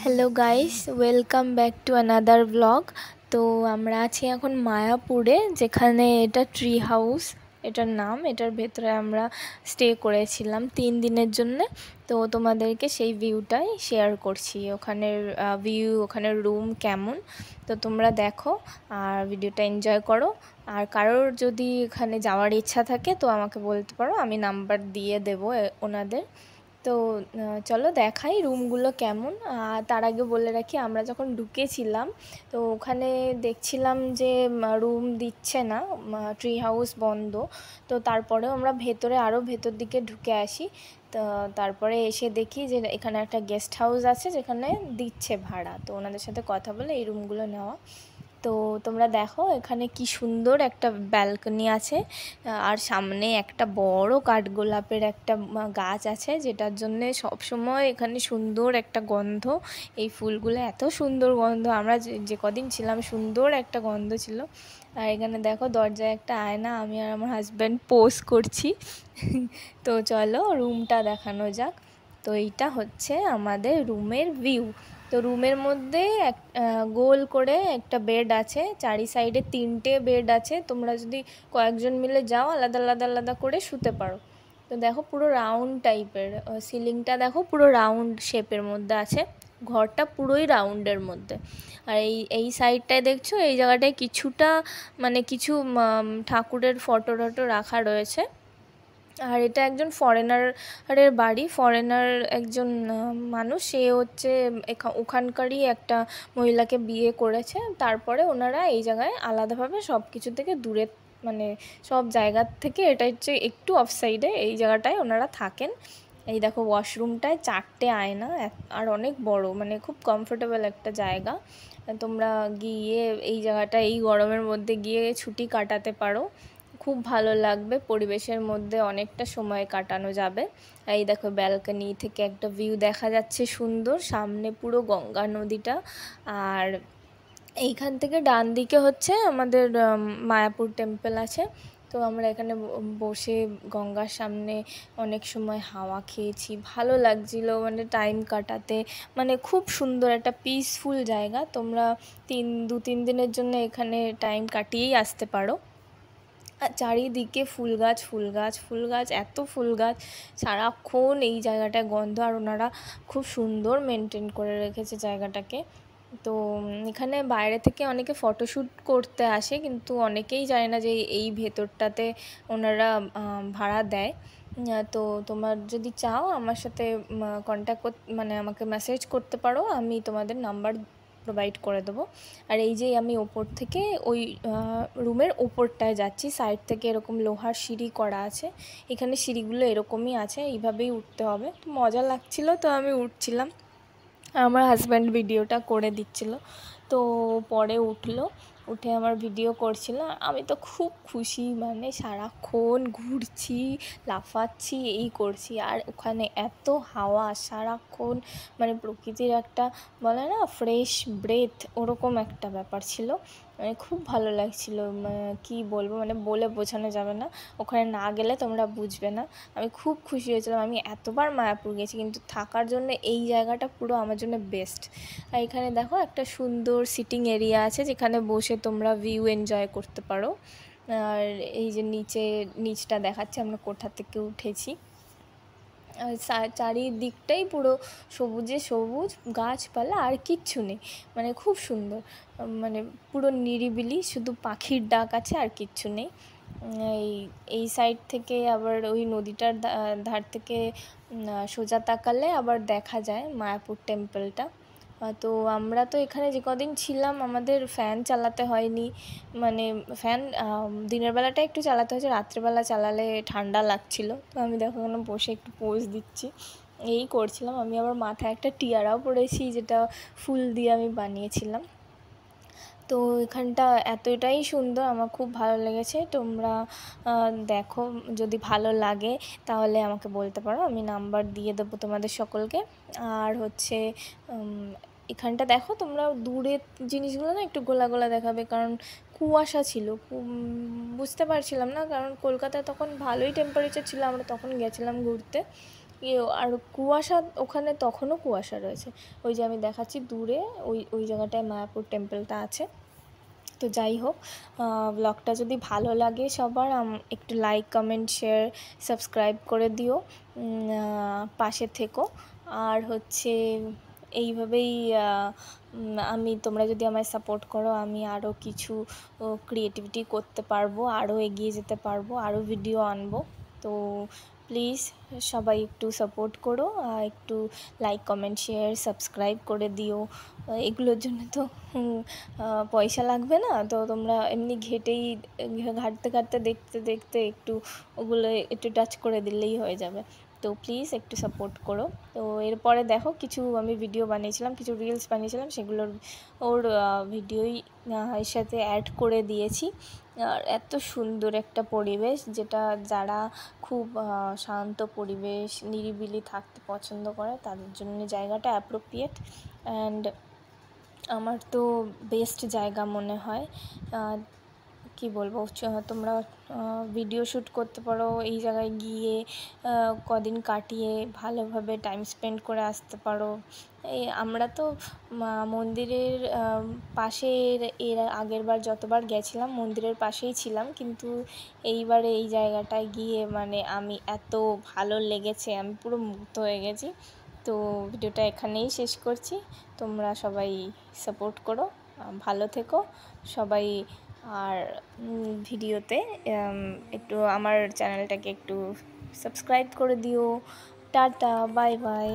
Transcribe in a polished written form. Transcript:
Hello guys, welcome back to another blog. তো আমরা আছি এখন মায়াপুরে, যেখানে এটা ট্রি হাউস এটার নাম। এটার ভেতরে আমরা স্টে করেছিলাম 3 দিনের জন্য। তো তোমাদেরকে সেই ভিউটাই শেয়ার করছি, ওখানের ভিউ, ওখানের রুম কেমন। তো তোমরা দেখো আর ভিডিওটা এনজয় করো। আর কারোর যদি এখানে যাওয়ার ইচ্ছা থাকে তো আমাকে বলতে পারো, আমি নাম্বার দিয়ে দেবো ওনাদের। তো চলো দেখাই রুমগুলো কেমন। তার আগে বলে রাখি, আমরা যখন ঢুকেছিলাম তো ওখানে দেখছিলাম যে রুম দিচ্ছে না, ট্রি হাউস বন্ধ। তো তারপরেও আমরা ভেতরে আরও ভেতর দিকে ঢুকে আসি। তো তারপরে এসে দেখি যে এখানে একটা গেস্ট হাউস আছে যেখানে দিচ্ছে ভাড়া। তো ওনাদের সাথে কথা বলে এই রুমগুলো নেওয়া। তো তোমরা দেখো এখানে কি সুন্দর একটা ব্যালকনি আছে, আর সামনে একটা বড় কাঠগোলাপের একটা গাছ আছে, যেটার জন্যে সবসময় এখানে সুন্দর একটা গন্ধ। এই ফুলগুলো এত সুন্দর গন্ধ, আমরা যে কদিন ছিলাম সুন্দর একটা গন্ধ ছিল। আর এখানে দেখো দরজায় একটা আয়না, আমি আর আমার হাজব্যান্ড পোজ করছি। তো চলো রুমটা দেখানো যাক। তো এইটা হচ্ছে আমাদের রুমের ভিউ। তো রুমের মধ্যে গোল করে একটা বেড আছে, চারি সাইডে 3টে বেড আছে। তোমরা যদি কয়েকজন মিলে যাও আলাদা আলাদা আলাদা করে শুতে পারো। তো দেখো পুরো রাউন্ড টাইপের, সিলিংটা দেখো পুরো রাউন্ড শেপের মধ্যে আছে, ঘরটা পুরোই রাউন্ডের মধ্যে। আর এই সাইডটায় দেখছো, এই জায়গাটায় কিছুটা মানে কিছু ঠাকুরের ফটো টটো রাখা রয়েছে। আর এটা একজন ফরেনারের বাড়ি, ফরেনার একজন মানুষ, সে হচ্ছে ওখানকারই একটা মহিলাকে বিয়ে করেছে। তারপরে ওনারা এই জায়গায় আলাদাভাবে সব কিছু থেকে দূরে, মানে সব জায়গার থেকে এটা হচ্ছে একটু অফ সাইডে, এই জায়গাটায় ওনারা থাকেন। এই দেখো ওয়াশরুমটায় 4টে আয়না, আর অনেক বড়, মানে খুব কমফোর্টেবল একটা জায়গা। তোমরা গিয়ে এই জায়গাটা এই গরমের মধ্যে গিয়ে ছুটি কাটাতে পারো, খুব ভালো লাগবে, পরিবেশের মধ্যে অনেকটা সময় কাটানো যাবে। এই দেখো ব্যালকনি থেকে একটা ভিউ দেখা যাচ্ছে সুন্দর, সামনে পুরো গঙ্গা নদীটা। আর এইখান থেকে ডান দিকে হচ্ছে আমাদের মায়াপুর টেম্পল আছে। তো আমরা এখানে বসে গঙ্গার সামনে অনেক সময় হাওয়া খেয়েছি, ভালো লাগছিল মানে টাইম কাটাতে। মানে খুব সুন্দর একটা পিসফুল জায়গা। তোমরা 2-3 দিনের জন্য এখানে টাইম কাটিয়েই আসতে পারো। আর চারিদিকে ফুল গাছ, ফুল গাছ, ফুল গাছ, এত ফুল গাছ, সারাক্ষণ এই জায়গাটায় গন্ধ। আর ওনারা খুব সুন্দর মেনটেন করে রেখেছে জায়গাটাকে। তো এখানে বাইরে থেকে অনেকে ফটোশ্যুট করতে আসে, কিন্তু অনেকেই জানে না যে এই ভেতরটাতে ওনারা ভাড়া দেয়। তো তোমার যদি চাও আমার সাথে কন্ট্যাক্ট মানে আমাকে মেসেজ করতে পারো, আমি তোমাদের নাম্বার প্রোভাইড করে দেবো। আর এই যে আমি ওপর থেকে ওই রুমের ওপরটায় যাচ্ছি, সাইড থেকে এরকম লোহার সিঁড়ি করা আছে, এখানে সিঁড়িগুলো এরকমই আছে, এইভাবেই উঠতে হবে। তো মজা লাগছিল, তো আমি উঠছিলাম, আমার হাজব্যান্ড ভিডিওটা করে দিচ্ছিল। তো পরে উঠে আমার ভিডিও করছিল, আমি তো খুব খুশি, মানে সারাক্ষণ ঘুরছি, লাফাচ্ছি, এই করছি। আর ওখানে এত হাওয়া সারাক্ষণ, মানে প্রকৃতির একটা বলে না ফ্রেশ ব্রেথ, ওরকম একটা ব্যাপার ছিল। মানে খুব ভালো লাগছিল, কী বলবো, মানে বলে বোঝানো যাবে না, ওখানে না গেলে তোমরা বুঝবে না। আমি খুব খুশি হয়েছিলাম, আমি এতবার মায়াপুর গেছি কিন্তু থাকার জন্য এই জায়গাটা পুরো আমার জন্য বেস্ট। আর এখানে দেখো একটা সুন্দর সিটিং এরিয়া আছে, যেখানে বসে তোমরা ভিউ এনজয় করতে পারো। আর এই যে নিচটা দেখাচ্ছে আমরা কোথা থেকে উঠেছি। চারিদিকটাই পুরো সবুজে সবুজ, গাছপালা আর কিচ্ছু নেই, মানে খুব সুন্দর, মানে পুরো নিরিবিলি, শুধু পাখির ডাক আছে আর কিচ্ছু নেই। এই সাইড থেকে আবার ওই নদীটার ধার থেকে সোজা তাকালে আবার দেখা যায় মায়াপুর টেম্পলটা। তো আমরা তো এখানে যে কদিন ছিলাম আমাদের ফ্যান চালাতে হয়নি, মানে ফ্যান দিনের বেলাটা একটু চালাতে হয়েছে, রাত্রেবেলা চালালে ঠান্ডা লাগছিল। তো আমি দেখো এখানে বসে একটু পোজ দিচ্ছি, এই করছিলাম। আমি আবার মাথায় একটা টিয়ারাও পরেছি, যেটা ফুল দিয়ে আমি বানিয়েছিলাম। তো এখানটা এতটাই সুন্দর, আমার খুব ভালো লেগেছে। তোমরা দেখো, যদি ভালো লাগে তাহলে আমাকে বলতে পারো, আমি নাম্বার দিয়ে দেবো তোমাদের সকলকে। আর হচ্ছে এখানটা দেখো তোমরা দূরের জিনিসগুলো না একটু গোলা গোলা দেখাবে, কারণ কুয়াশা ছিল, বুঝতে পারছিলাম না, কারণ কলকাতায় তখন ভালোই টেম্পারেচার ছিল, আমরা তখন গেছিলাম ঘুরতে। আর কুয়াশা ওখানে তখনও কুয়াশা রয়েছে। ওই যে আমি দেখাচ্ছি দূরে ওই জায়গাটায় মায়াপুর টেম্পলটা আছে। তো যাই হোক, ব্লগটা যদি ভালো লাগে সবার একটু লাইক কমেন্ট শেয়ার সাবস্ক্রাইব করে দিও, পাশে থেকো। আর হচ্ছে এইভাবেই তোমরা যদি আমায় সাপোর্ট করো আমি আরও কিছু ক্রিয়েটিভিটি করতে পারবো, আরও এগিয়ে যেতে পারবো, আরও ভিডিও আনবো। তো প্লিজ সবাই একটু সাপোর্ট করো, একটু লাইক কমেন্ট শেয়ার সাবস্ক্রাইব করে দিও। এগুলোর জন্য তো পয়সা লাগবে না, তো তোমরা এমনি ঘাঁটতে ঘাঁটতে দেখতে দেখতে একটু ওগুলো একটু টাচ করে দিলেই হয়ে যাবে। তো প্লিজ একটু সাপোর্ট করো। তো এরপরে দেখো কিছু আমি ভিডিও বানিয়েছিলাম, কিছু রিলস বানিয়েছিলাম, সেগুলোর ভিডিওই এর সাথে অ্যাড করে দিয়েছি। আর এত সুন্দর একটা পরিবেশ, যেটা যারা খুব শান্ত পরিবেশ নিরিবিলি থাকতে পছন্দ করে তাদের জন্য জায়গাটা অ্যাপ্রোপ্রিয়েট। অ্যান্ড আমার তো বেস্ট জায়গা মনে হয়। কি বলবো, তোমরা ভিডিও শ্যুট করতে পারো এই জায়গায় গিয়ে, কদিন কাটিয়ে ভালোভাবে টাইম স্পেন্ড করে আসতে পারো। আমরা তো মন্দিরের পাশের এর আগেরবার যতবার গেছিলাম মন্দিরের পাশেই ছিলাম, কিন্তু এইবারে এই জায়গাটায় গিয়ে মানে আমি এত ভালো লেগেছে, আমি পুরো মুগ্ধ হয়ে গেছি। তো ভিডিওটা এখানেই শেষ করছি। তোমরা সবাই সাপোর্ট করো, ভালো থেকো সবাই। আর ভিডিওতে একটু আমার চ্যানেলটাকে একটু সাবস্ক্রাইব করে দিও। Tata, bye bye.